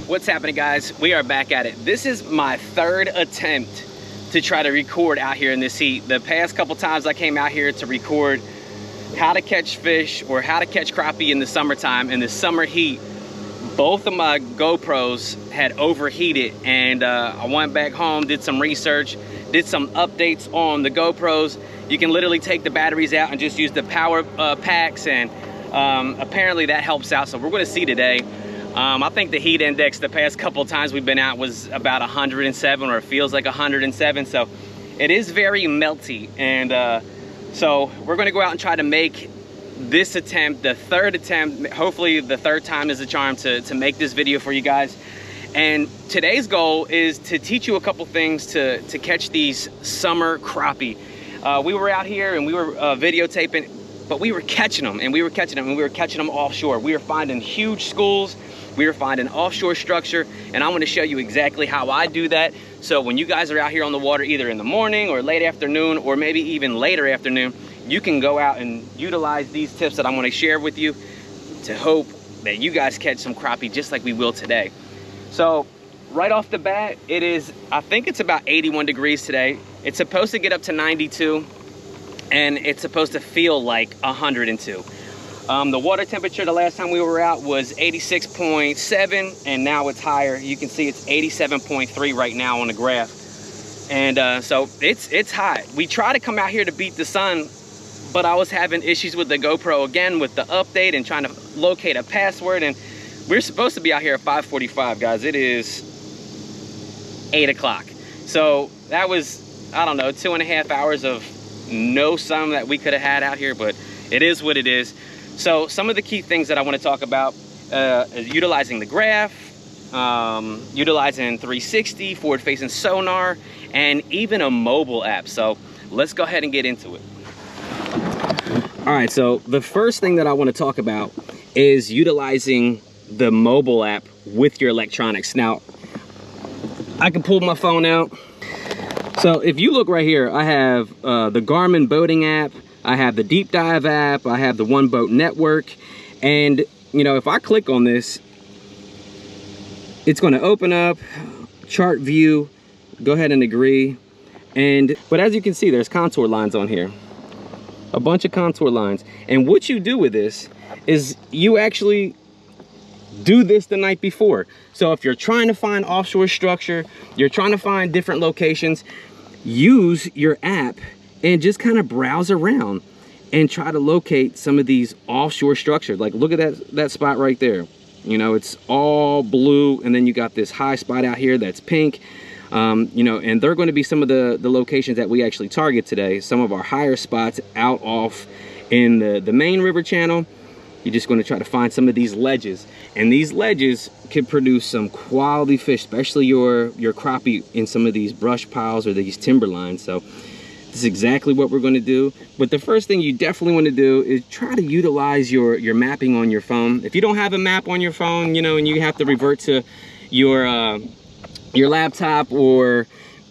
What's happening, guys? We are back at it. This is my third attempt to try to record out here in this heat. The past couple times I came out here to record how to catch fish or how to catch crappie in the summertime, in the summer heat, both of my GoPros had overheated, and I went back home, did some research, did some updates on the GoPros. You can literally take the batteries out and just use the power packs, and apparently that helps out. So we're going to see today. I think the heat index the past couple of times we've been out was about 107, or it feels like 107. So it is very melty, and so we're going to go out and try to make this attempt, the third attempt. Hopefully the third time is the charm to make this video for you guys. And today's goal is to teach you a couple things to catch these summer crappie. We were out here and we were videotaping, but we were catching them, and we were catching them offshore. We were finding huge schools. We were finding offshore structure, and I'm going to show you exactly how I do that. So when you guys are out here on the water, either in the morning or late afternoon, or maybe even later afternoon, you can go out and utilize these tips that I'm going to share with you to hope that you guys catch some crappie just like we will today. So right off the bat, it is, I think it's about 81 degrees today. It's supposed to get up to 92, and it's supposed to feel like 102. The water temperature the last time we were out was 86.7, and now it's higher. You can see it's 87.3 right now on the graph. And so it's hot. We try to come out here to beat the sun, but I was having issues with the GoPro again with the update and trying to locate a password. And we're supposed to be out here at 5:45, guys. It is 8 o'clock. So that was, I don't know, 2.5 hours of no sun that we could have had out here, but it is what it is. So some of the key things that I want to talk about is utilizing the graph, utilizing 360, forward-facing sonar, and even a mobile app. So let's go ahead and get into it. All right, so the first thing that I want to talk about is utilizing the mobile app with your electronics. Now, I can pull my phone out. So if you look right here, I have the Garmin boating app, I have the Deep Dive app, I have the One Boat Network, and you know, if I click on this, it's going to open up chart view. Go ahead and agree. But as you can see, there's contour lines on here, a bunch of contour lines. And what you do with this is you actually do this the night before. So if you're trying to find offshore structure, you're trying to find different locations, use your app and just kind of browse around and try to locate some of these offshore structures. Like, look at that spot right there. You know, it's all blue, and then you got this high spot out here that's pink. You know, and they're going to be some of the locations that we actually target today. Some of our higher spots out off in the main river channel. You're just going to try to find some of these ledges, and these ledges can produce some quality fish, especially your crappie in some of these brush piles or these timber lines. So this is exactly what we're going to do. But the first thing you definitely want to do is try to utilize your mapping on your phone. If you don't have a map on your phone, you know, and you have to revert to your laptop or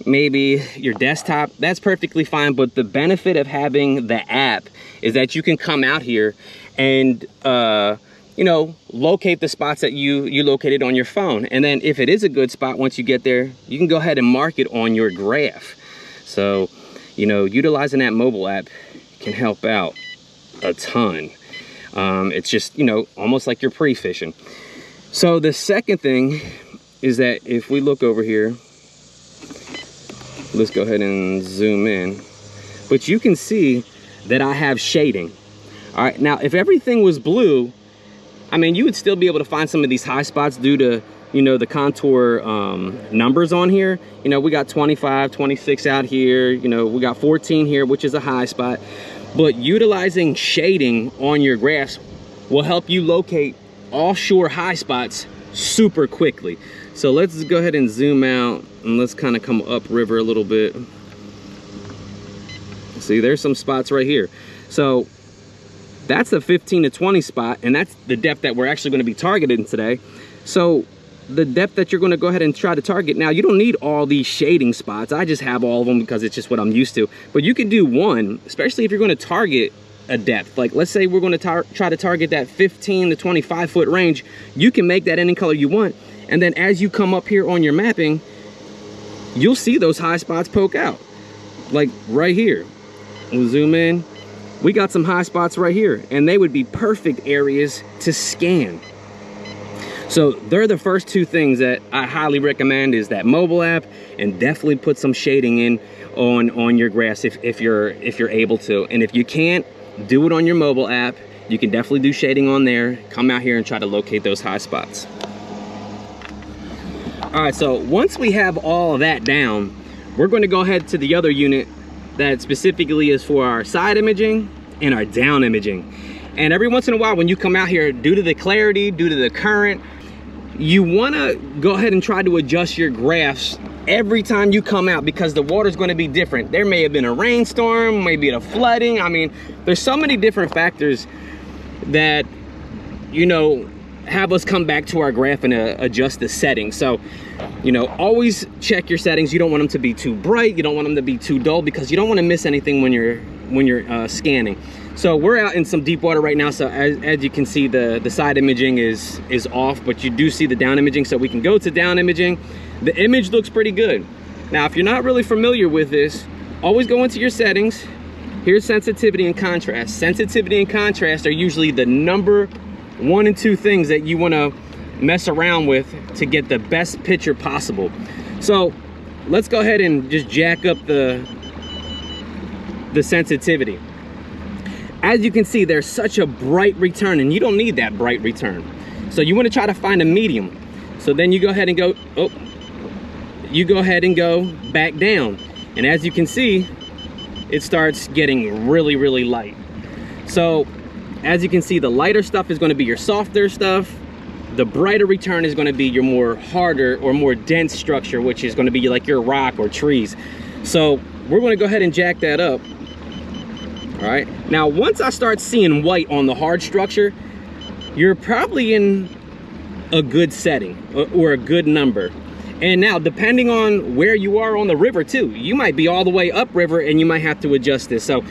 maybe your desktop, that's perfectly fine. But the benefit of having the app is that you can come out here and you know, locate the spots that you located on your phone. And then if it is a good spot, once you get there, you can go ahead and mark it on your graph. So, you know, utilizing that mobile app can help out a ton. It's just, you know, almost like you're pre-fishing. So the second thing is that if we look over here, let's go ahead and zoom in, but you can see that I have shading. All right, now if everything was blue, I mean, you would still be able to find some of these high spots due to, you know, the contour numbers on here. You know, we got 25, 26 out here, you know, we got 14 here, which is a high spot. But utilizing shading on your graphs will help you locate offshore high spots super quickly. So let's go ahead and zoom out, and let's kind of come upriver a little bit. See, there's some spots right here. So that's a 15 to 20 spot, and that's the depth that we're actually going to be targeting today. So the depth that you're going to go ahead and try to target, now you don't need all these shading spots. I just have all of them because it's just what I'm used to. But you can do one, especially if you're going to target a depth. Like, let's say we're going to try to target that 15 to 25 foot range. You can make that any color you want, And then as you come up here on your mapping, you'll see those high spots poke out. Like right here. We'll zoom in. We got some high spots right here, and they would be perfect areas to scan. So they're the first two things that I highly recommend, is that mobile app, and definitely put some shading in on your grass if you're able to. And if you can't, do it on your mobile app. You can definitely do shading on there. Come out here and try to locate those high spots. All right, so once we have all of that down, we're going to go ahead to the other unit that specifically is for our side imaging and our down imaging. And every once in a while when you come out here, due to the clarity, due to the current, you want to go ahead and try to adjust your graphs every time you come out, because the water's going to be different. There may have been a rainstorm, maybe a flooding. I mean, there's so many different factors that, you know, have us come back to our graph and adjust the settings. So, you know, always check your settings. You don't want them to be too bright. You don't want them to be too dull, because you don't want to miss anything when you're scanning. So we're out in some deep water right now. So as you can see, the side imaging is off, but you do see the down imaging. So we can go to down imaging. The image looks pretty good. Now, if you're not really familiar with this, always go into your settings. Here's sensitivity and contrast. Sensitivity and contrast are usually the number 1 and 2 things that you want to mess around with to get the best picture possible. So let's go ahead and just jack up the sensitivity. As you can see, there's such a bright return, and you don't need that bright return. So you want to try to find a medium. So then you go ahead and go, back down. And as you can see, it starts getting really, really light. So as you can see, the lighter stuff is going to be your softer stuff. The brighter return is going to be your more harder or more dense structure, which is going to be like your rock or trees. So we're going to go ahead and jack that up. All right, now once I start seeing white on the hard structure, you're probably in a good setting or a good number. And now, depending on where you are on the river too, you might be all the way upriver and you might have to adjust this. So,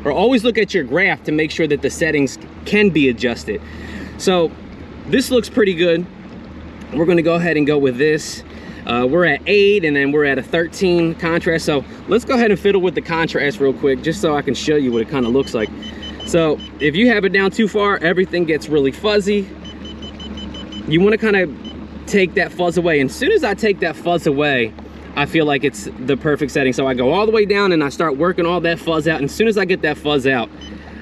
or always look at your graph to make sure that the settings can be adjusted. So this looks pretty good. We're going to go ahead and go with this. We're at 8, and then we're at a 13 contrast. So let's go ahead and fiddle with the contrast real quick, just so I can show you what it kind of looks like. So if you have it down too far, everything gets really fuzzy. You want to kind of take that fuzz away. And as soon as I take that fuzz away, I feel like it's the perfect setting. So I go all the way down and I start working all that fuzz out. And as soon as I get that fuzz out,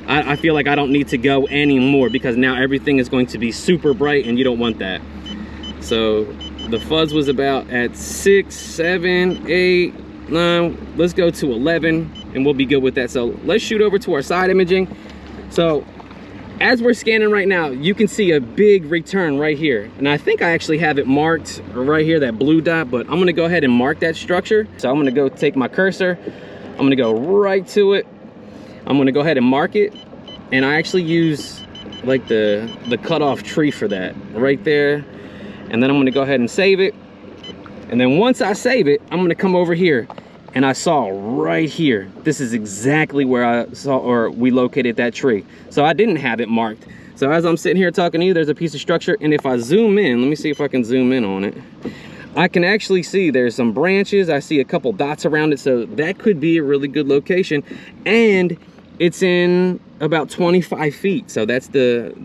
I feel like I don't need to go anymore, because now everything is going to be super bright, and you don't want that. So the fuzz was about at 6, 7, 8, 9. Let's go to 11 and we'll be good with that. So let's shoot over to our side imaging. So as we're scanning right now, you can see a big return right here. And I think I actually have it marked right here, that blue dot, but I'm gonna go ahead and mark that structure. So I'm gonna go take my cursor. I'm gonna go right to it. I'm gonna go ahead and mark it. And I actually use like the cutoff tree for that right there. And then I'm gonna go ahead and save it. And then once I save it, I'm gonna come over here, and I saw right here, this is exactly where I saw, or we located that tree. So I didn't have it marked. So as I'm sitting here talking to you, there's a piece of structure, and if I zoom in, let me see if I can zoom in on it. I can actually see there's some branches. I see a couple dots around it, so that could be a really good location. And it's in about 25 feet. So that's the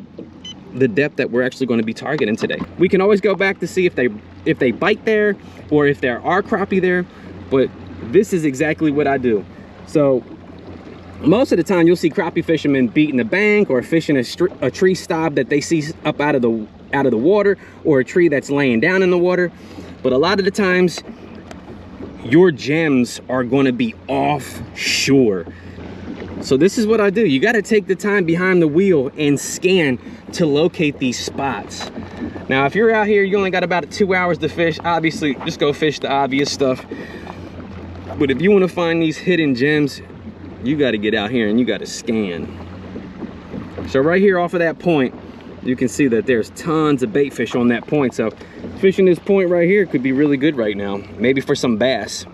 depth that we're actually going to be targeting today. We can always go back to see if they bite there, or if there are crappie there, but this is exactly what I do. So most of the time you'll see crappie fishermen beating the bank, or fishing a tree stop that they see up out of the water, or a tree that's laying down in the water. But a lot of the times your gems are going to be offshore. So this is what I do. You got to take the time behind the wheel and scan to locate these spots. Now, if you're out here, you only got about 2 hours to fish. Obviously, just go fish the obvious stuff. But if you want to find these hidden gems, you got to get out here and you got to scan. So right here off of that point, you can see that there's tons of bait fish on that point. So fishing this point right here could be really good right now, maybe for some bass.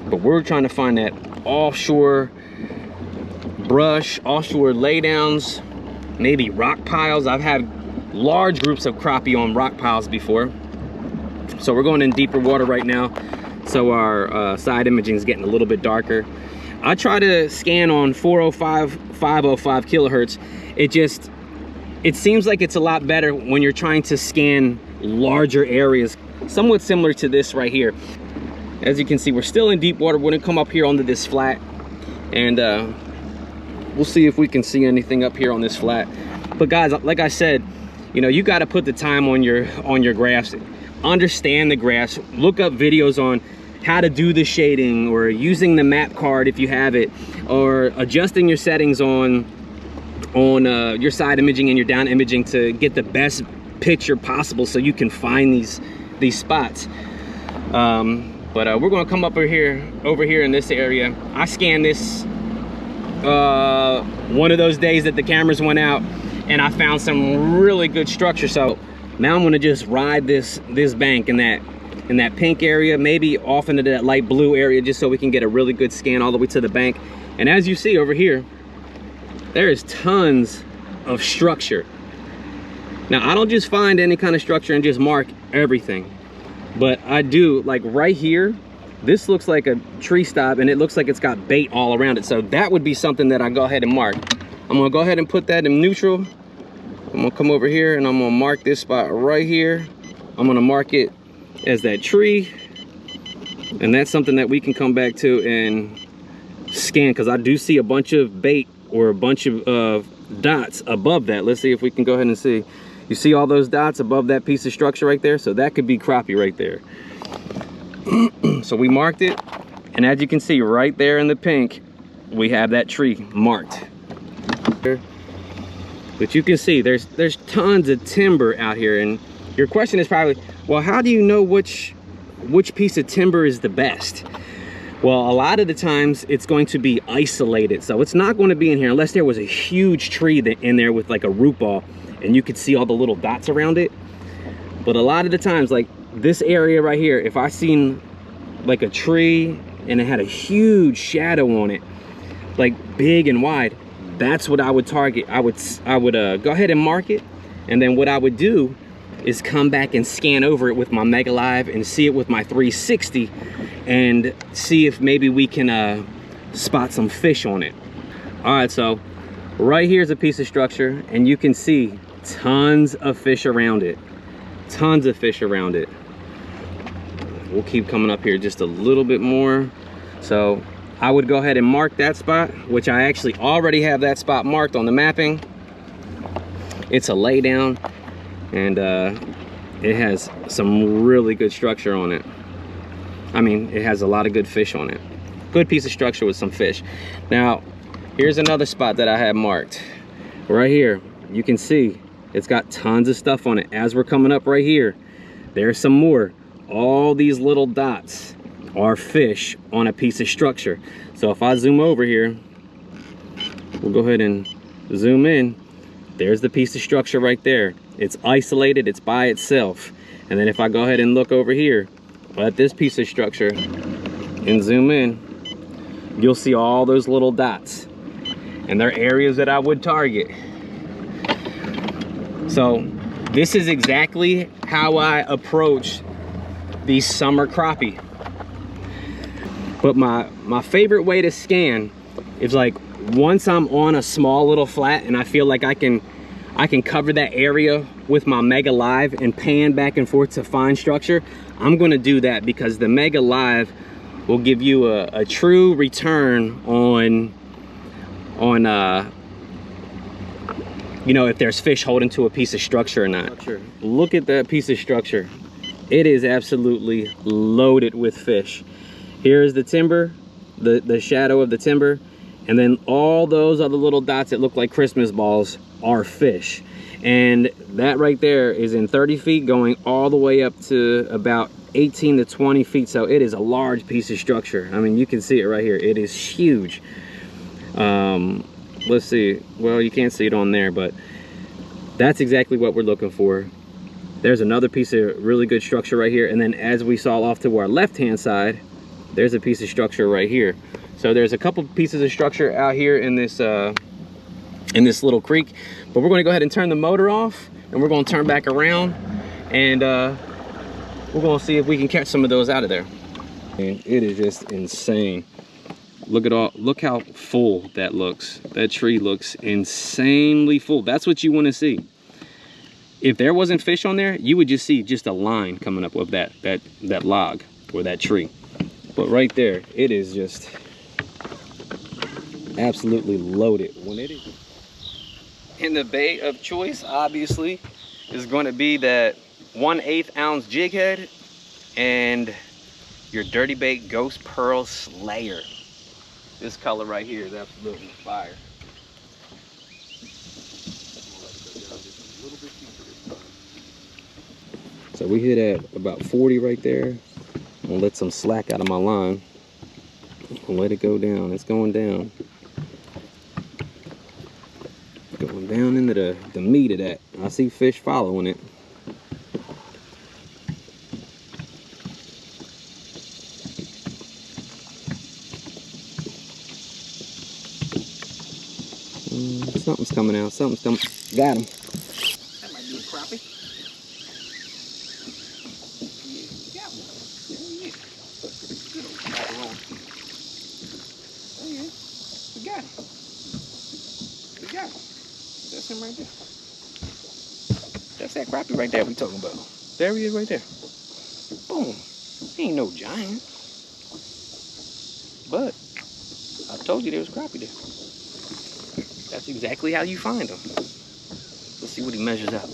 But we're trying to find that offshore brush, offshore laydowns, maybe rock piles. I've had large groups of crappie on rock piles before. So we're going in deeper water right now, so our side imaging is getting a little bit darker. I try to scan on 405, 505 kilohertz. It seems like it's a lot better when you're trying to scan larger areas, somewhat similar to this right here. As you can see, we're still in deep water. We're gonna come up here onto this flat, and we'll see if we can see anything up here on this flat. But guys, like I said, you know, you got to put the time on your graphs, understand the graphs, look up videos on how to do the shading, or using the map card if you have it, or adjusting your settings on your side imaging and your down imaging to get the best picture possible so you can find these spots. But we're going to come up over here in this area. I scanned this one of those days that the cameras went out, and I found some really good structure. So now I'm going to just ride this bank in that pink area, maybe off into that light blue area, just so we can get a really good scan all the way to the bank. And as you see over here, there is tons of structure. Now, I don't just find any kind of structure and just mark everything, but I do, like right here, this looks like a tree stop, and it looks like it's got bait all around it. So that would be something that I go ahead and mark. I'm gonna go ahead and put that in neutral. I'm gonna come over here and I'm gonna mark this spot right here. I'm gonna mark it as that tree, and that's something that we can come back to and scan, because I do see a bunch of bait or a bunch of dots above that. Let's see if we can go ahead and see. You see all those dots above that piece of structure right there? So that could be crappie right there. So we marked it, and as you can see right there in the pink, we have that tree marked. But you can see there's tons of timber out here, and your question is probably, well, how do you know which piece of timber is the best? Well, a lot of the times it's going to be isolated, so it's not going to be in here unless there was a huge tree in there with like a root ball, and you could see all the little dots around it. But a lot of the times, like this area right here, if I seen like a tree and it had a huge shadow on it, like big and wide, that's what I would target. I would go ahead and mark it, and then what I would do is come back and scan over it with my Mega Live and see it with my 360 and see if maybe we can spot some fish on it. All right, so right here's a piece of structure, and you can see tons of fish around it. Tons of fish around it. We'll keep coming up here just a little bit more. So I would go ahead and mark that spot, which I actually already have that spot marked on the mapping. It's a lay down, and it has some really good structure on it. I mean, it has a lot of good fish on it. Good piece of structure with some fish. Now, here's another spot that I have marked. Right here, you can see it's got tons of stuff on it. As we're coming up right here, there's some more. All these little dots are fish on a piece of structure. So if I zoom over here, we'll go ahead and zoom in. There's the piece of structure right there. It's isolated, it's by itself. And then if I go ahead and look over here at this piece of structure and zoom in, you'll see all those little dots, and they're areas that I would target. So this is exactly how I approach these summer crappie. But my favorite way to scan is like once I'm on a small little flat and I feel like I can cover that area with my Mega Live and pan back and forth to find structure, I'm gonna do that, because the Mega Live will give you a true return on you know, if there's fish holding to a piece of structure or not. Look at that piece of structure. It is absolutely loaded with fish. Here's the timber, the shadow of the timber, and then all those other little dots that look like Christmas balls are fish. And that right there is in 30 feet going all the way up to about 18 to 20 feet. So it is a large piece of structure. I mean, you can see it right here. It is huge. Let's see. Well, you can't see it on there, but that's exactly what we're looking for. There's another piece of really good structure right here. And then as we saw off to our left-hand side, there's a piece of structure right here. So there's a couple pieces of structure out here in this little creek. But we're going to go ahead and turn the motor off, and we're going to turn back around and we're gonna see if we can catch some of those out of there. And it is just insane. Look how full that looks. That tree looks insanely full. That's what you want to see. If there wasn't fish on there, you would just see just a line coming up of that log or that tree. But right there, it is just absolutely loaded. When it is in the bait of choice, obviously, is going to be that 1/8 ounce jig head and your dirty bait Ghost Pearl Slayer. This color right here is absolutely fire. So we hit at about 40 right there. I'm gonna let some slack out of my line and let it go down. It's going down. Going down into the meat of that. I see fish following it. Something's coming out. Something's coming. Got him. That might be a crappie. Yeah, got one. There he is. Good old macaron. Oh yeah, we got him. We got him. That's him right there. That's that crappie right there we talking about. There he is right there. Boom. He ain't no giant. But I told you there was crappie there. That's exactly how you find them. Let's see what he measures out.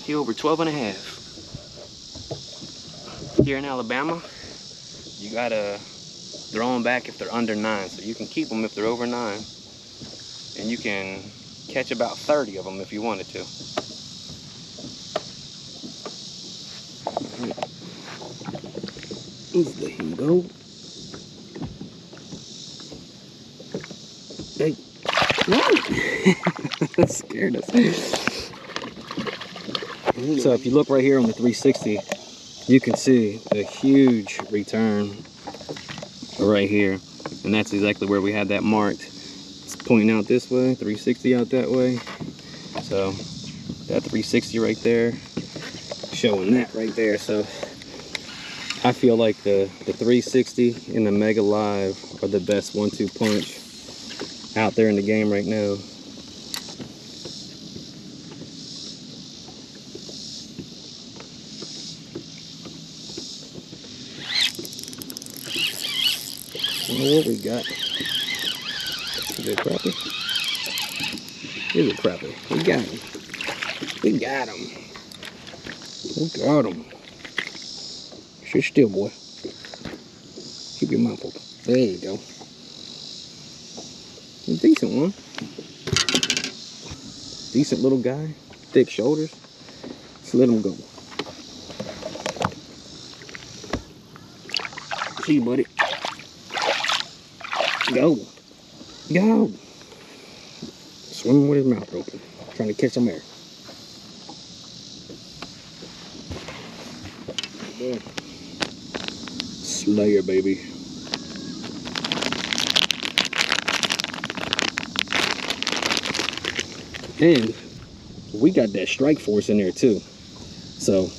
He over 12.5. Here in Alabama, you gotta throw them back if they're under 9. So you can keep them if they're over 9. And you can catch about 30 of them if you wanted to. There you go. Hey, that scared us. So if you look right here on the 360, you can see a huge return right here. And that's exactly where we had that marked. It's pointing out this way, 360 out that way. So that 360 right there, showing that right there. So I feel like the 360 and the Mega Live are the best 1-2 punch out there in the game right now. Well, what we got? Is it crappie? Is it crappie? We got him. We got him. We got him. Sit still, boy. Keep your mouth open. There you go. A decent one. Decent little guy. Thick shoulders. Let's let him go. See you, buddy. Go. Go. Swimming with his mouth open. Trying to catch some air. Slayer, baby. And we got that strike force in there too. So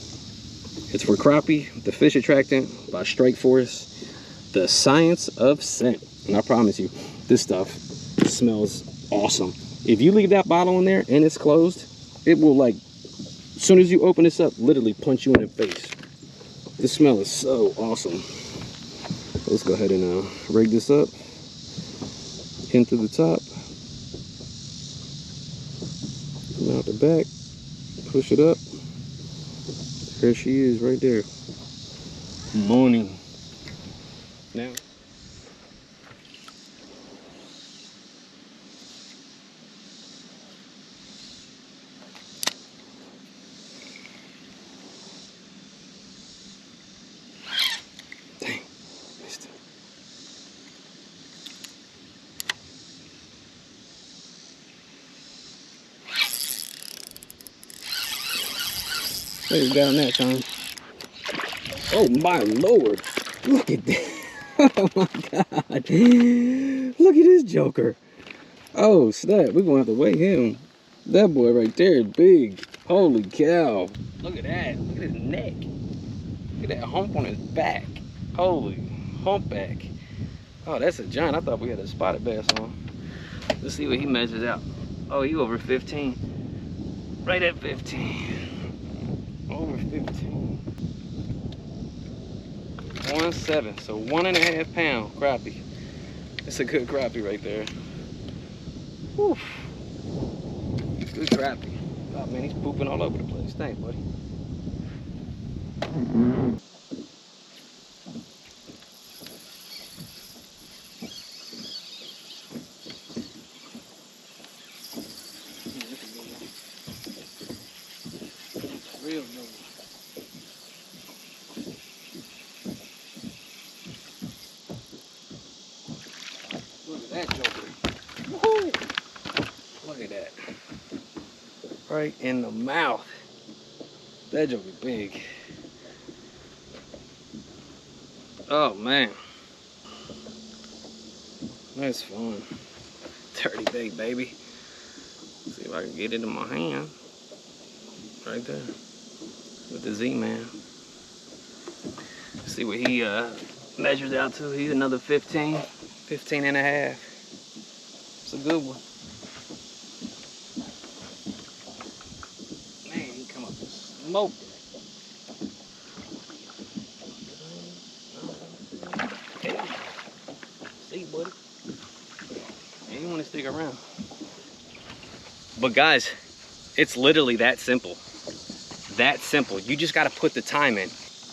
it's for crappie, the fish attractant by Strike Force, the science of scent. And I promise you, this stuff smells awesome. If you leave that bottle in there and it's closed, it will, like, as soon as you open this up, literally punch you in the face. The smell is so awesome. Let's go ahead and rig this up into the top. Come out the back, push it up. There she is right there. Morning. Now. Dang, missed it. There you go on that time. Oh my Lord. Look at that. Oh my God. Look at this joker. Oh snap. We're gonna have to weigh him. That boy right there is big. Holy cow. Look at that. Look at his neck. Look at that hump on his back. Holy humpback. Oh, that's a giant. I thought we had a spotted bass on. Let's see what he measures out. Oh, he over 15. Right at 15. Over 15. 1.7. So 1.5 pound crappie. That's a good crappie right there. Whew. Good crappie. Oh man, he's pooping all over the place. Thanks, buddy. Real good. Look at that joker. Woohoo! Look at that. Right in the mouth. That joker big. Oh man. That's fun. Dirty bait, baby. Let's see if I can get it in my hand. Right there. With the Z-Man. See what he measures out to. He's another 15 and a half. It's a good one. Man, he come up and smoke it. Hey. See, buddy. Yeah, you want to stick around. But guys, it's literally that simple. That simple. You just got to put the time in.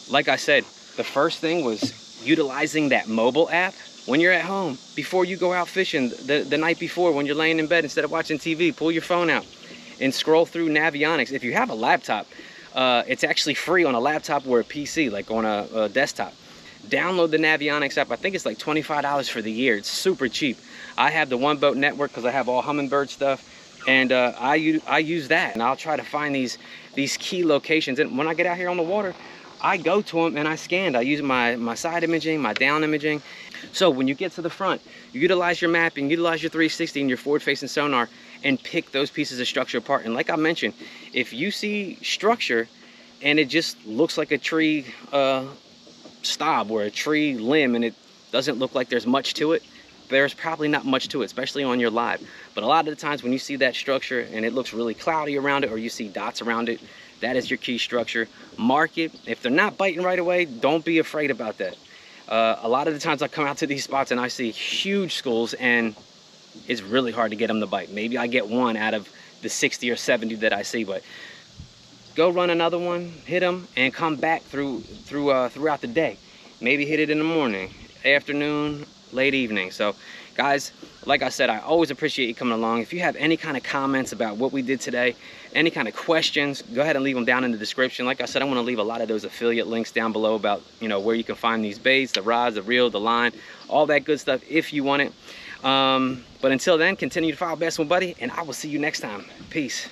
Like I said, the first thing was utilizing that mobile app when you're at home, before you go out fishing, the night before when you're laying in bed, instead of watching TV, pull your phone out and scroll through Navionics. If you have a laptop, it's actually free on a laptop or a PC, like on a desktop. Download the Navionics app. I think it's like $25 for the year. It's super cheap. I have the One Boat Network because I have all Humminbird stuff, and I use that, and I'll try to find these key locations. And when I get out here on the water, I go to them and I scan. I use my side imaging, my down imaging. So when you get to the front, you utilize your mapping, utilize your 360 and your forward-facing sonar, and pick those pieces of structure apart. And like I mentioned, if you see structure and it just looks like a tree stub or a tree limb, and it doesn't look like there's much to it, there's probably not much to it, especially on your live. But a lot of the times when you see that structure and it looks really cloudy around it, or you see dots around it, that is your key structure. Mark it. If they're not biting right away, don't be afraid about that. A lot of the times I come out to these spots and I see huge schools, and it's really hard to get them to bite. Maybe I get one out of the 60 or 70 that I see, but go run another one, hit them, and come back throughout the day. Maybe hit it in the morning, afternoon, late evening. So guys, like I said, I always appreciate you coming along. If you have any kind of comments about what we did today, any kind of questions, go ahead and leave them down in the description. Like I said, I want to leave a lot of those affiliate links down below about, you know, where you can find these baits, the rods, the reel, the line, all that good stuff if you want it. But until then, continue to follow Best One Buddy, and I will see you next time. Peace.